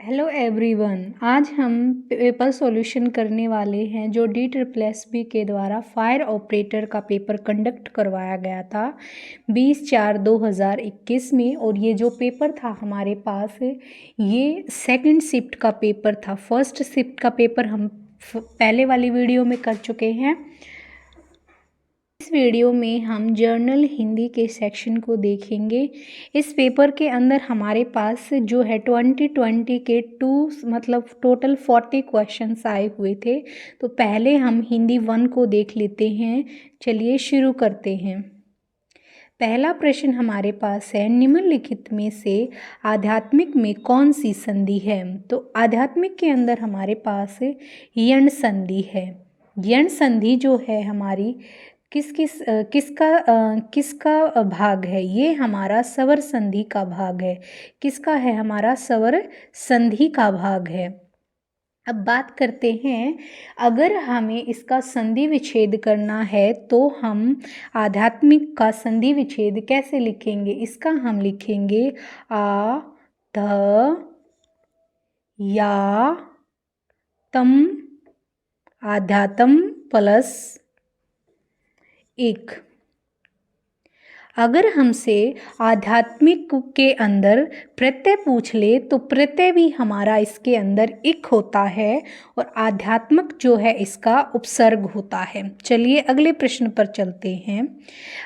Hello everyone. आज हम paper solution करने वाले हैं जो DSSB के द्वारा फायर ऑपरेटर का पेपर कंडक्ट करवाया गया था 20/4/2021 में। और ये जो पेपर था हमारे पास ये सेकंड शिफ्ट का पेपर था। फर्स्ट शिफ्ट का पेपर हम पहले वाली वीडियो में कर चुके हैं। इस वीडियो में हम जर्नल हिंदी के सेक्शन को देखेंगे। इस पेपर के अंदर हमारे पास जो है 2020 के टोटल 40 क्वेश्चंस आए हुए थे। तो पहले हम हिंदी 1 को देख लेते हैं। चलिए शुरू करते हैं। पहला प्रश्न हमारे पास है, निम्नलिखित में से आध्यात्मिक में कौन सी संधि है? तो आध्यात्मिक के अंदर हमारे पास यण संधि है। यण संधि जो है हमारी किसका भाग है? ये हमारा स्वर संधि का भाग है। किसका है? हमारा स्वर संधि का भाग है। अब बात करते हैं, अगर हमें इसका संधि विच्छेद करना है तो हम आध्यात्मिक का संधि विच्छेद कैसे लिखेंगे? इसका हम लिखेंगे आ ध या तम आध्यात्म प्लस 1। अगर हमसे आध्यात्मिक के अंदर प्रत्यय पूछ ले तो प्रत्यय भी हमारा इसके अंदर इक होता है और आध्यात्मिक जो है इसका उपसर्ग होता है। चलिए अगले प्रश्न पर चलते हैं।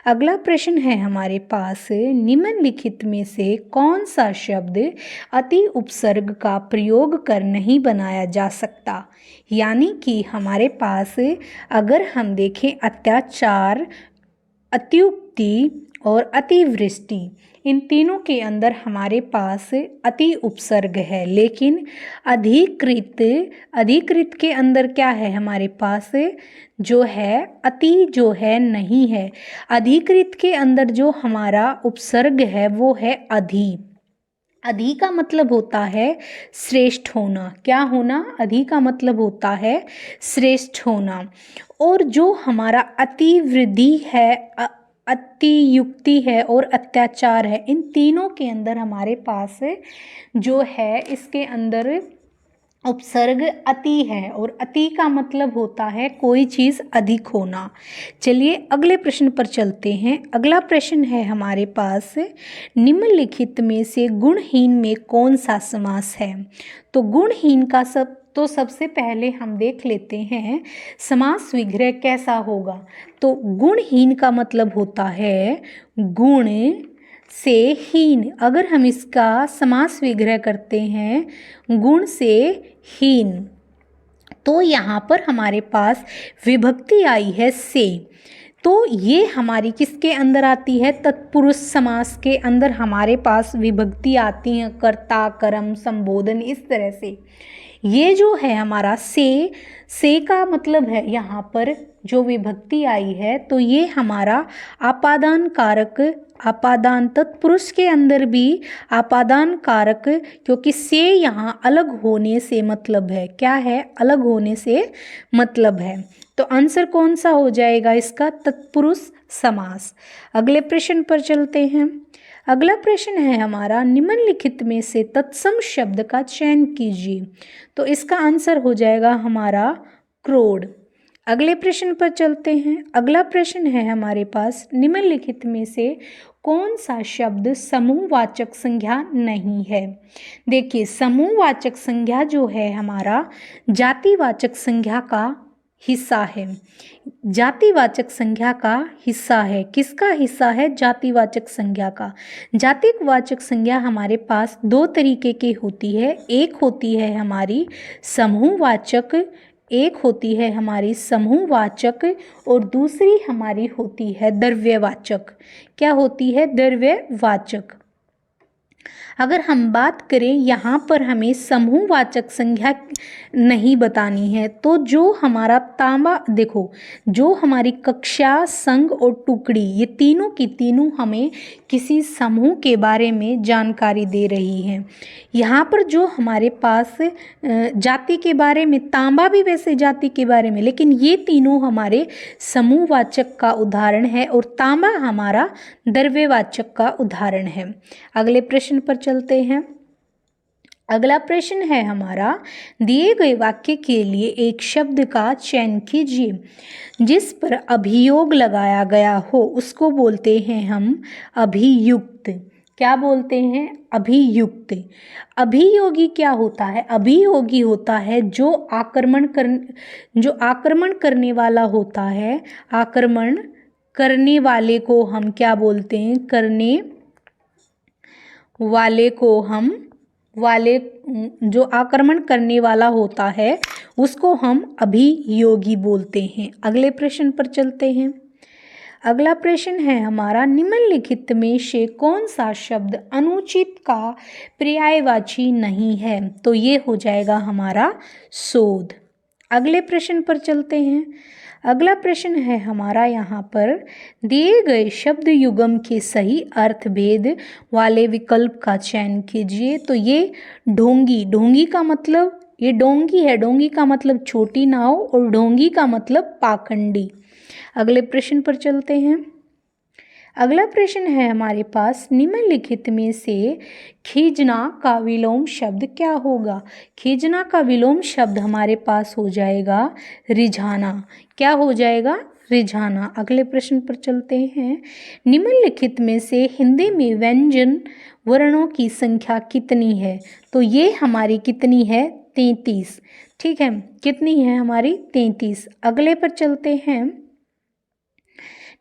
अगला प्रश्न है हमारे पास, निम्नलिखित में से कौन सा शब्द अति उपसर्ग का प्रयोग कर नहीं बनाया जा सकता? यानी कि हमारे पास अगर हम देखें अत्याचार, अत्युक्ति और अतिवृष्टि, इन तीनों के अंदर हमारे पास अति उपसर्ग है। लेकिन अधिकृत के अंदर क्या है? हमारे पास जो है अति जो है नहीं है। अधिकृत के अंदर जो हमारा उपसर्ग है वो है अधि। अधि का मतलब होता है श्रेष्ठ होना। क्या होना? अधि का मतलब होता है श्रेष्ठ होना। और जो हमारा अतिवृद्धि है, अतियुक्ति है और अत्याचार है, इन तीनों के अंदर हमारे पास जो है इसके अंदर उपसर्ग अति है और अति का मतलब होता है कोई चीज़ अधिक होना। चलिए अगले प्रश्न पर चलते हैं। अगला प्रश्न है हमारे पास, निम्नलिखित में से गुणहीन में कौन सा समास है? तो गुणहीन का सबसे पहले हम देख लेते हैं समास विग्रह कैसा होगा। तो गुणहीन का मतलब होता है गुण से हीन। अगर हम इसका समास विग्रह करते हैं गुण से हीन, तो यहाँ पर हमारे पास विभक्ति आई है से। तो ये हमारी किसके अंदर आती है? तत्पुरुष समास के अंदर हमारे पास विभक्ति आती हैं, कर्ता, कर्म, संबोधन, इस तरह से। ये जो है हमारा से का मतलब है यहाँ पर जो विभक्ति आई है तो ये हमारा आपादान कारक, आपादान तत्पुरुष के अंदर भी आपादान कारक, क्योंकि से यहाँ अलग होने से मतलब है। क्या है? अलग होने से मतलब है। तो आंसर कौन सा हो जाएगा इसका? तत्पुरुष समास। अगले प्रश्न पर चलते हैं। अगला प्रश्न है हमारा, निम्नलिखित में से तत्सम शब्द का चयन कीजिए। तो इसका आंसर हो जाएगा हमारा क्रोध। अगले प्रश्न पर चलते हैं। अगला प्रश्न है हमारे पास, निम्नलिखित में से कौन सा शब्द समूहवाचक संज्ञा नहीं है? देखिए समूहवाचक संज्ञा जो है हमारा जातिवाचक संज्ञा का हिस्सा है। जातिवाचक संज्ञा का हिस्सा है। किसका हिस्सा है? जातिवाचक संज्ञा का। जातिवाचक संज्ञा हमारे पास दो तरीके की होती है। एक होती है हमारी समूहवाचक, एक होती है हमारी समूहवाचक और दूसरी हमारी होती है द्रव्यवाचक। क्या होती है? द्रव्यवाचक। अगर हम बात करें यहाँ पर हमें समूहवाचक संज्ञा नहीं बतानी है, तो जो हमारा तांबा, देखो जो हमारी कक्षा, संघ और टुकड़ी, ये तीनों की तीनों हमें किसी समूह के बारे में जानकारी दे रही है। यहाँ पर जो हमारे पास जाति के बारे में, तांबा भी वैसे जाति के बारे में, लेकिन ये तीनों हमारे समूहवाचक का उदाहरण है और तांबा हमारा द्रव्यवाचक का उदाहरण है। अगले प्रश्न पर चलते हैं। अगला प्रश्न है हमारा, दिए गए वाक्य के लिए एक शब्द का चयन कीजिए जिस पर अभियोग लगाया गया हो, उसको बोलते हैं हम अभियुक्त। क्या बोलते हैं? अभियुक्त। अभियोगी क्या होता है? अभियोगी होता है जो आक्रमण करने वाला होता है। आक्रमण करने वाले को हम क्या बोलते हैं? करने वाले को हम जो आक्रमण करने वाला होता है उसको हम अभियोगी बोलते हैं। अगले प्रश्न पर चलते हैं। अगला प्रश्न है हमारा, निम्नलिखित में से कौन सा शब्द अनुचित का पर्यायवाची नहीं है? तो ये हो जाएगा हमारा शोध। अगले प्रश्न पर चलते हैं। अगला प्रश्न है हमारा यहाँ पर, दिए गए शब्द युग्म के सही अर्थभेद वाले विकल्प का चयन कीजिए। तो ये ढोंगी का मतलब, ये डोंगी है, डोंगी का मतलब छोटी नाव और ढोंगी का मतलब पाखंडी। अगले प्रश्न पर चलते हैं। अगला प्रश्न है हमारे पास, निम्नलिखित में से खींचना का विलोम शब्द क्या होगा? खींचना का विलोम शब्द हमारे पास हो जाएगा रिझाना। क्या हो जाएगा? रिझाना। अगले प्रश्न पर चलते हैं। निम्नलिखित में से हिंदी में व्यंजन वर्णों की संख्या कितनी है? तो ये हमारी कितनी है? 33। ठीक है, कितनी है हमारी? 33। अगले पर चलते हैं।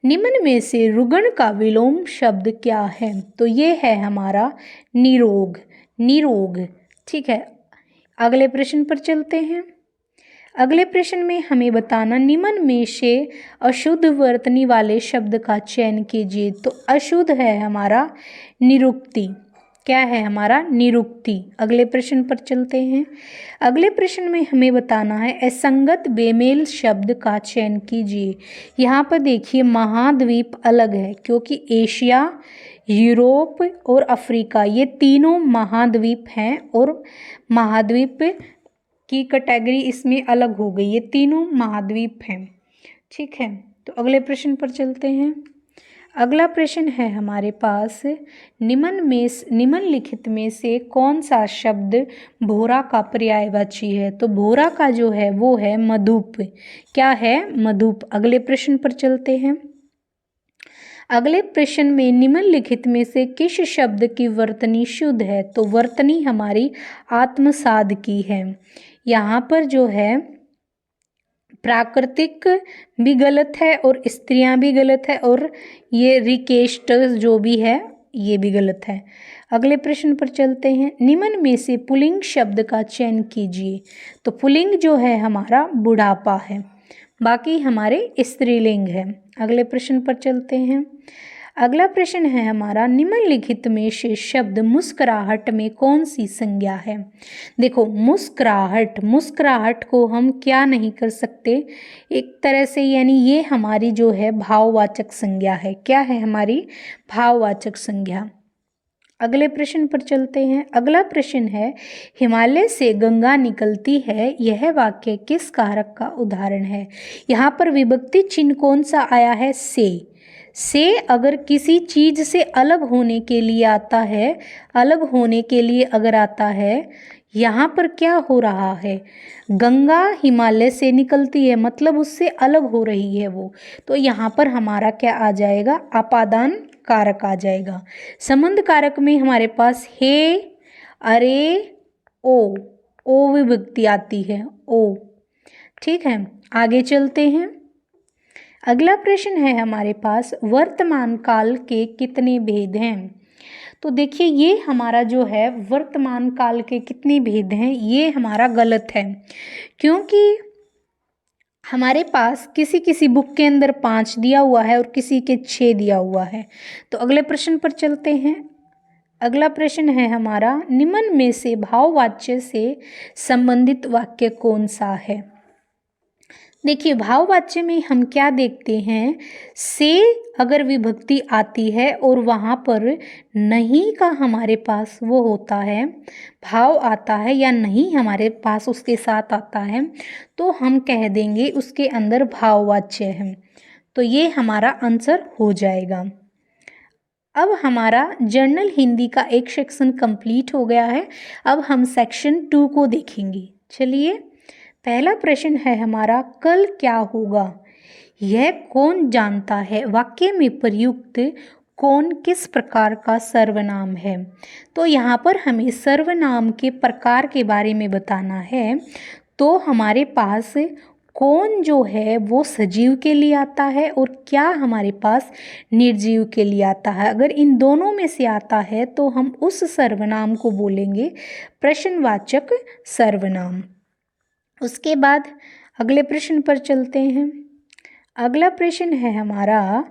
निम्न में से रुगण का विलोम शब्द क्या है? तो ये है हमारा निरोग। निरोग। ठीक है, अगले प्रश्न पर चलते हैं। अगले प्रश्न में हमें बताना, निम्न में से अशुद्ध वर्तनी वाले शब्द का चयन कीजिए। तो अशुद्ध है हमारा निरुक्ति। क्या है हमारा? निरुक्ति। अगले प्रश्न पर चलते हैं। अगले प्रश्न में हमें बताना है, असंगत बेमेल शब्द का चयन कीजिए। यहाँ पर देखिए महाद्वीप अलग है क्योंकि एशिया, यूरोप और अफ्रीका ये तीनों महाद्वीप हैं और महाद्वीप की कैटेगरी इसमें अलग हो गई। ये तीनों महाद्वीप हैं। ठीक है, तो अगले प्रश्न पर चलते हैं। अगला प्रश्न है हमारे पास, निम्नलिखित में से कौन सा शब्द भोरा का पर्यायवाची है? तो भोरा का जो है वो है मधुप। क्या है? मधुप। अगले प्रश्न पर चलते हैं। अगले प्रश्न में निम्नलिखित में से किस शब्द की वर्तनी शुद्ध है? तो वर्तनी हमारी आत्मसाद की है। यहाँ पर जो है प्राकृतिक भी गलत है और स्त्रियां भी गलत है और ये रिकेष्ट जो भी है ये भी गलत है। अगले प्रश्न पर चलते हैं। निम्न में से पुल्लिंग शब्द का चयन कीजिए। तो पुल्लिंग जो है हमारा बुढ़ापा है, बाकी हमारे स्त्रीलिंग है। अगले प्रश्न पर चलते हैं। अगला प्रश्न है हमारा, निम्नलिखित में से शब्द मुस्कुराहट में कौन सी संज्ञा है? देखो मुस्कुराहट को हम क्या नहीं कर सकते एक तरह से, यानी ये हमारी जो है भाववाचक संज्ञा है। क्या है हमारी? भाववाचक संज्ञा। अगले प्रश्न पर चलते हैं। अगला प्रश्न है, हिमालय से गंगा निकलती है, यह वाक्य किस कारक का उदाहरण है? यहाँ पर विभक्ति चिन्ह कौन सा आया है? से अगर किसी चीज से अलग होने के लिए आता है, अलग होने के लिए अगर आता है, यहाँ पर क्या हो रहा है? गंगा हिमालय से निकलती है मतलब उससे अलग हो रही है वो, तो यहाँ पर हमारा क्या आ जाएगा? अपादान कारक आ जाएगा। संबंध कारक में हमारे पास हे, अरे, ओ विभक्ति आती है, ओ। ठीक है, आगे चलते हैं। अगला प्रश्न है हमारे पास, वर्तमान काल के कितने भेद हैं? तो देखिए ये हमारा जो है वर्तमान काल के कितने भेद हैं, ये हमारा गलत है क्योंकि हमारे पास किसी किसी बुक के अंदर 5 दिया हुआ है और किसी के 6 दिया हुआ है। तो अगले प्रश्न पर चलते हैं। अगला प्रश्न है हमारा, निम्न में से भाववाच्य से संबंधित वाक्य कौन सा है? देखिए भाववाच्य में हम क्या देखते हैं, से अगर विभक्ति आती है और वहाँ पर नहीं का हमारे पास वो होता है, भाव आता है या नहीं हमारे पास उसके साथ आता है, तो हम कह देंगे उसके अंदर भाववाच्य है। तो ये हमारा आंसर हो जाएगा। अब हमारा जर्नल हिंदी का एक सेक्शन कंप्लीट हो गया है। अब हम सेक्शन 2 को देखेंगे। चलिए, पहला प्रश्न है हमारा, कल क्या होगा यह कौन जानता है? वाक्य में प्रयुक्त कौन किस प्रकार का सर्वनाम है? तो यहाँ पर हमें सर्वनाम के प्रकार के बारे में बताना है। तो हमारे पास कौन जो है वो सजीव के लिए आता है और क्या हमारे पास निर्जीव के लिए आता है। अगर इन दोनों में से आता है तो हम उस सर्वनाम को बोलेंगे प्रश्नवाचक सर्वनाम। उसके बाद अगले प्रश्न पर चलते हैं। अगला प्रश्न है हमारा,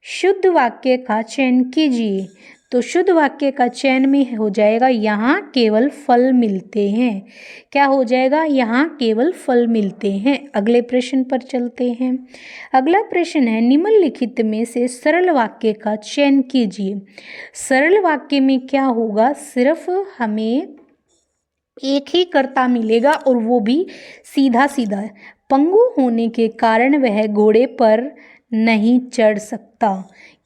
शुद्ध वाक्य का चयन कीजिए। तो शुद्ध वाक्य का चयन में हो जाएगा, यहाँ केवल फल मिलते हैं। क्या हो जाएगा? यहाँ केवल फल मिलते हैं। अगले प्रश्न पर चलते हैं। अगला प्रश्न है, निम्नलिखित में से सरल वाक्य का चयन कीजिए। सरल वाक्य में क्या होगा? सिर्फ हमें एक ही कर्ता मिलेगा और वो भी सीधा सीधा। पंगु होने के कारण वह घोड़े पर नहीं चढ़ सकता।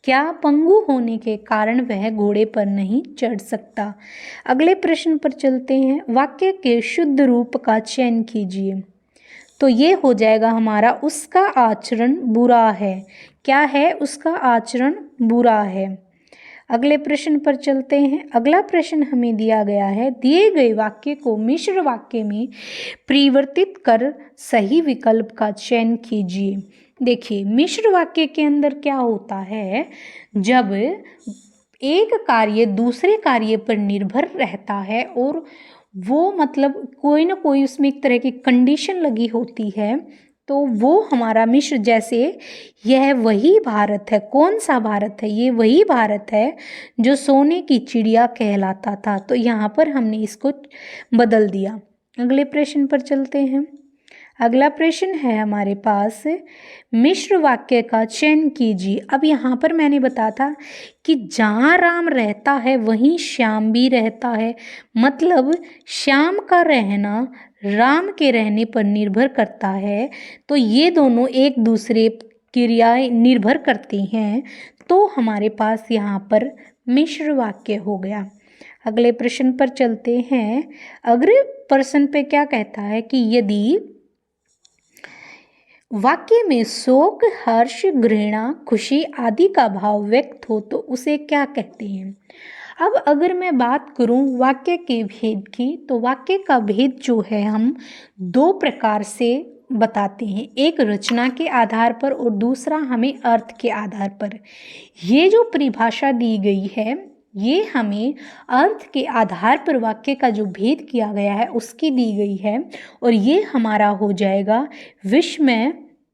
क्या? पंगु होने के कारण वह घोड़े पर नहीं चढ़ सकता। अगले प्रश्न पर चलते हैं। वाक्य के शुद्ध रूप का चयन कीजिए। तो ये हो जाएगा हमारा, उसका आचरण बुरा है। क्या है? उसका आचरण बुरा है। अगले प्रश्न पर चलते हैं। अगला प्रश्न हमें दिया गया है, दिए गए वाक्य को मिश्र वाक्य में परिवर्तित कर सही विकल्प का चयन कीजिए। देखिए, मिश्र वाक्य के अंदर क्या होता है, जब एक कार्य दूसरे कार्य पर निर्भर रहता है और वो मतलब कोई ना कोई उसमें एक तरह की कंडीशन लगी होती है, तो वो हमारा मिश्र, जैसे यह वही भारत है। कौन सा भारत है? ये वही भारत है जो सोने की चिड़िया कहलाता था। तो यहाँ पर हमने इसको बदल दिया। अगले प्रश्न पर चलते हैं। अगला प्रश्न है हमारे पास, मिश्र वाक्य का चयन कीजिए। अब यहाँ पर मैंने बताया था कि जहाँ राम रहता है वहीं श्याम भी रहता है। मतलब श्याम का रहना राम के रहने पर निर्भर करता है। तो ये दोनों एक दूसरे क्रियाएं निर्भर करती हैं। तो हमारे पास यहाँ पर मिश्र वाक्य हो गया। अगले प्रश्न पर चलते हैं। अगले प्रश्न पे क्या कहता है कि यदि वाक्य में शोक, हर्ष, घृणा, खुशी आदि का भाव व्यक्त हो तो उसे क्या कहते हैं? अब अगर मैं बात करूं वाक्य के भेद की, तो वाक्य का भेद जो है हम दो प्रकार से बताते हैं। एक रचना के आधार पर और दूसरा हमें अर्थ के आधार पर। ये जो परिभाषा दी गई है, ये हमें अर्थ के आधार पर वाक्य का जो भेद किया गया है उसकी दी गई है। और ये हमारा हो जाएगा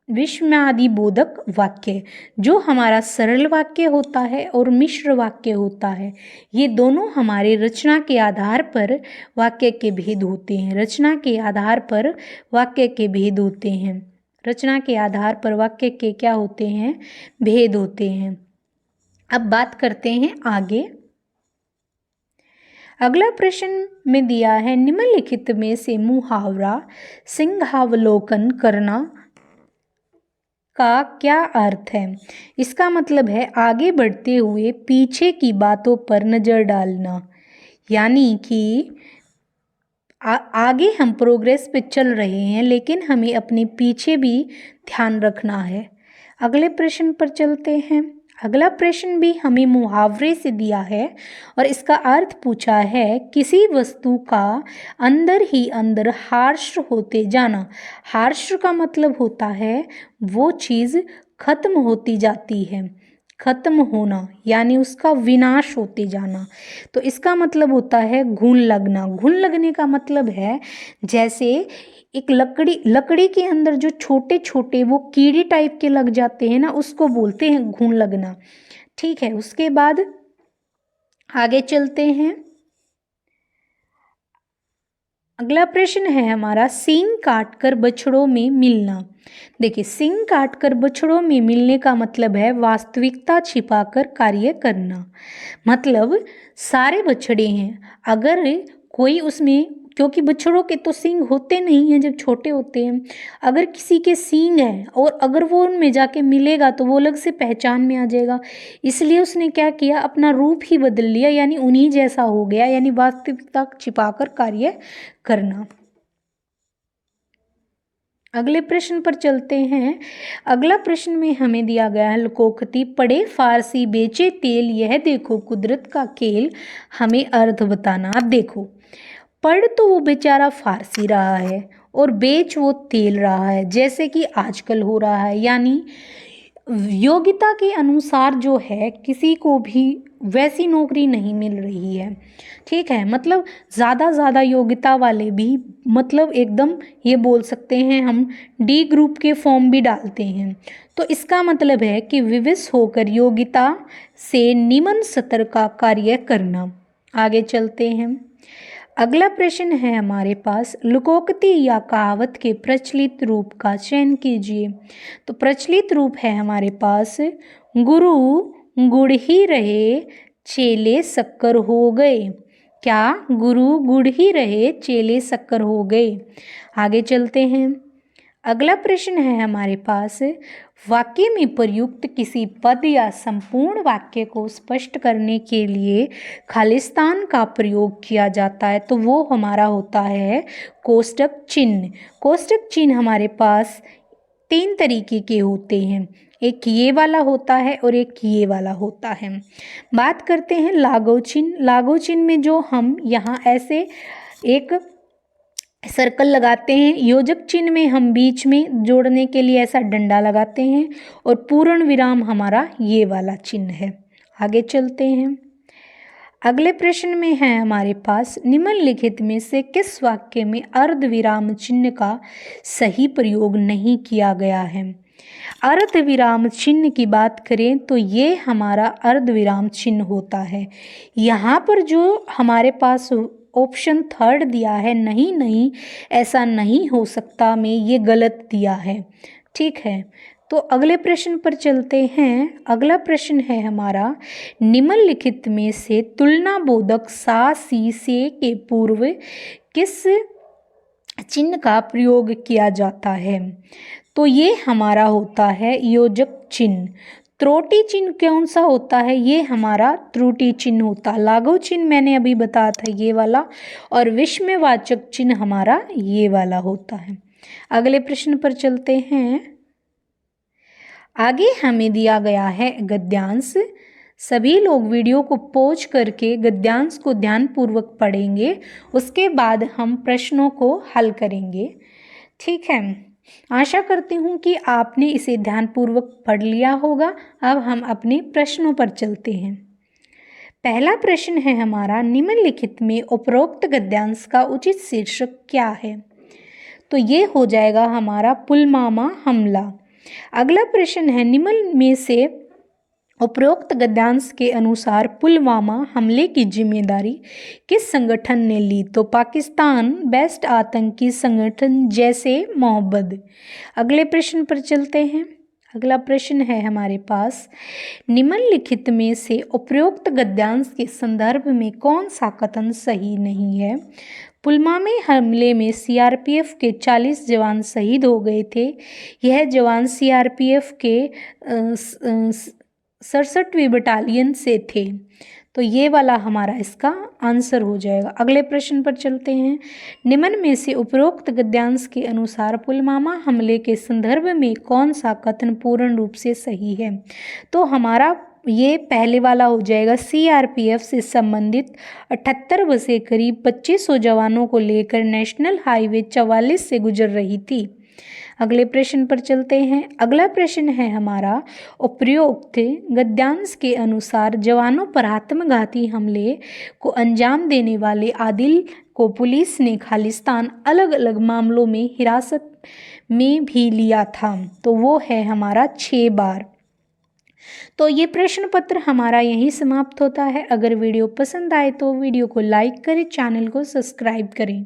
विस्मयादि बोधक वाक्य, जो हमारा सरल वाक्य होता है और मिश्र वाक्य होता है। ये दोनों हमारे रचना के आधार पर वाक्य के भेद होते हैं। रचना के आधार पर वाक्य के भेद होते हैं। रचना के आधार पर वाक्य के क्या होते हैं? भेद होते हैं। अब बात करते हैं आगे। अगला प्रश्न में दिया है, निम्नलिखित में से मुहावरा सिंहावलोकन करना का क्या अर्थ है? इसका मतलब है आगे बढ़ते हुए पीछे की बातों पर नज़र डालना। यानी कि आगे हम प्रोग्रेस पे चल रहे हैं लेकिन हमें अपने पीछे भी ध्यान रखना है। अगले प्रश्न पर चलते हैं। अगला प्रश्न भी हमें मुहावरे से दिया है और इसका अर्थ पूछा है, किसी वस्तु का अंदर ही अंदर हार्श होते जाना। हार्श का मतलब होता है वो चीज़ खत्म होती जाती है। खत्म होना यानी उसका विनाश होते जाना। तो इसका मतलब होता है घुन लगना। घुन लगने का मतलब है जैसे एक लकड़ी के अंदर जो छोटे छोटे वो कीड़े टाइप के लग जाते हैं ना, उसको बोलते हैं घुन लगना। ठीक है, उसके बाद आगे चलते हैं। अगला प्रश्न है हमारा, सींग काटकर बछड़ों में मिलना। देखिए, सींग काटकर बछड़ों में मिलने का मतलब है वास्तविकता छिपाकर कार्य करना। मतलब सारे बछड़े हैं, अगर कोई उसमें क्योंकि बछड़ों के तो सींग होते नहीं हैं जब छोटे होते हैं। अगर किसी के सींग हैं और अगर वो उनमें जाके मिलेगा तो वो अलग से पहचान में आ जाएगा, इसलिए उसने क्या किया, अपना रूप ही बदल लिया, यानी उन्हीं जैसा हो गया, यानी वास्तविकता छिपाकर कार्य करना। अगले प्रश्न पर चलते हैं। अगला प्रश्न में हमें दिया गया है लोकोक्ति, पढ़े फारसी बेचे तेल यह देखो कुदरत का खेल, हमें अर्थ बताना। अब देखो, पढ़ तो वो बेचारा फारसी रहा है और बेच वो तेल रहा है, जैसे कि आजकल हो रहा है, यानी योग्यता के अनुसार जो है किसी को भी वैसी नौकरी नहीं मिल रही है। ठीक है, मतलब ज़्यादा योग्यता वाले भी, मतलब एकदम ये बोल सकते हैं हम डी ग्रुप के फॉर्म भी डालते हैं। तो इसका मतलब है कि विवश होकर योग्यता से निम्न स्तर का कार्य करना। आगे चलते हैं। अगला प्रश्न है हमारे पास, लोकोक्ति या कहावत के प्रचलित रूप का चयन कीजिए। तो प्रचलित रूप है हमारे पास, गुरु गुड़ ही रहे चेले शक्कर हो गए। क्या? गुरु गुड़ ही रहे चेले शक्कर हो गए। आगे चलते हैं। अगला प्रश्न है हमारे पास, वाक्य में प्रयुक्त किसी पद या संपूर्ण वाक्य को स्पष्ट करने के लिए खालिस्तान का प्रयोग किया जाता है, तो वो हमारा होता है कोष्टक चिन्ह। कोष्टक चिन्ह हमारे पास 3 तरीके के होते हैं, एक ये वाला होता है और एक ये वाला होता है। बात करते हैं लागू चिन्ह। लागू चिन्ह में जो हम यहाँ ऐसे एक सर्कल लगाते हैं, योजक चिन्ह में हम बीच में जोड़ने के लिए ऐसा डंडा लगाते हैं, और पूर्ण विराम हमारा ये वाला चिन्ह है। आगे चलते हैं। अगले प्रश्न में है हमारे पास, निम्नलिखित में से किस वाक्य में अर्ध विराम चिन्ह का सही प्रयोग नहीं किया गया है? अर्ध विराम चिन्ह की बात करें तो ये हमारा अर्ध विराम चिन्ह होता है। यहाँ पर जो हमारे पास ऑप्शन 3 दिया है, नहीं ऐसा नहीं हो सकता में, ये गलत दिया है। ठीक है, तो अगले प्रश्न पर चलते हैं। अगला प्रश्न है हमारा, निम्नलिखित में से तुलना बोधक सा सी से के पूर्व किस चिन्ह का प्रयोग किया जाता है? तो ये हमारा होता है योजक चिन्ह। त्रुटि चिन्ह कौन सा होता है? ये हमारा त्रुटि चिन्ह होता है। लागू चिन्ह मैंने अभी बताया था ये वाला, और विस्मयवाचक चिन्ह हमारा ये वाला होता है। अगले प्रश्न पर चलते हैं। आगे हमें दिया गया है गद्यांश। सभी लोग वीडियो को पॉज करके गद्यांश को ध्यानपूर्वक पढ़ेंगे, उसके बाद हम प्रश्नों को हल करेंगे। ठीक है, आशा करती हूँ कि आपने इसे ध्यानपूर्वक पढ़ लिया होगा। अब हम अपने प्रश्नों पर चलते हैं। पहला प्रश्न है हमारा, निम्नलिखित में उपरोक्त गद्यांश का उचित शीर्षक क्या है? तो ये हो जाएगा हमारा पुलवामा हमला। अगला प्रश्न है, निम्न में से उपरोक्त गद्यांश के अनुसार पुलवामा हमले की जिम्मेदारी किस संगठन ने ली? तो पाकिस्तान बेस्ट आतंकी संगठन जैसे मोहब्बत। अगले प्रश्न पर चलते हैं। अगला प्रश्न है हमारे पास, निम्नलिखित में से उपरोक्त गद्यांश के संदर्भ में कौन सा कथन सही नहीं है? पुलवामा हमले में सीआरपीएफ के 40 जवान शहीद हो गए थे। यह जवान सीआरपीएफ के 67वीं बटालियन से थे। तो ये वाला हमारा इसका आंसर हो जाएगा। अगले प्रश्न पर चलते हैं। निम्न में से उपरोक्त गद्यांश के अनुसार पुलवामा हमले के संदर्भ में कौन सा कथन पूर्ण रूप से सही है? तो हमारा ये पहले वाला हो जाएगा। सीआरपीएफ से संबंधित 78 बसें करीब 2500 जवानों को लेकर नेशनल हाईवे 44 से गुजर रही थी। अगले प्रश्न पर चलते हैं। अगला प्रश्न है हमारा, उपरोक्त गद्यांश के अनुसार जवानों पर आत्मघाती हमले को अंजाम देने वाले आदिल को पुलिस ने खालिस्तान अलग अलग मामलों में हिरासत में भी लिया था। तो वो है हमारा 6 बार। तो ये प्रश्न पत्र हमारा यहीं समाप्त होता है। अगर वीडियो पसंद आए तो वीडियो को लाइक करें, चैनल को सब्सक्राइब करें।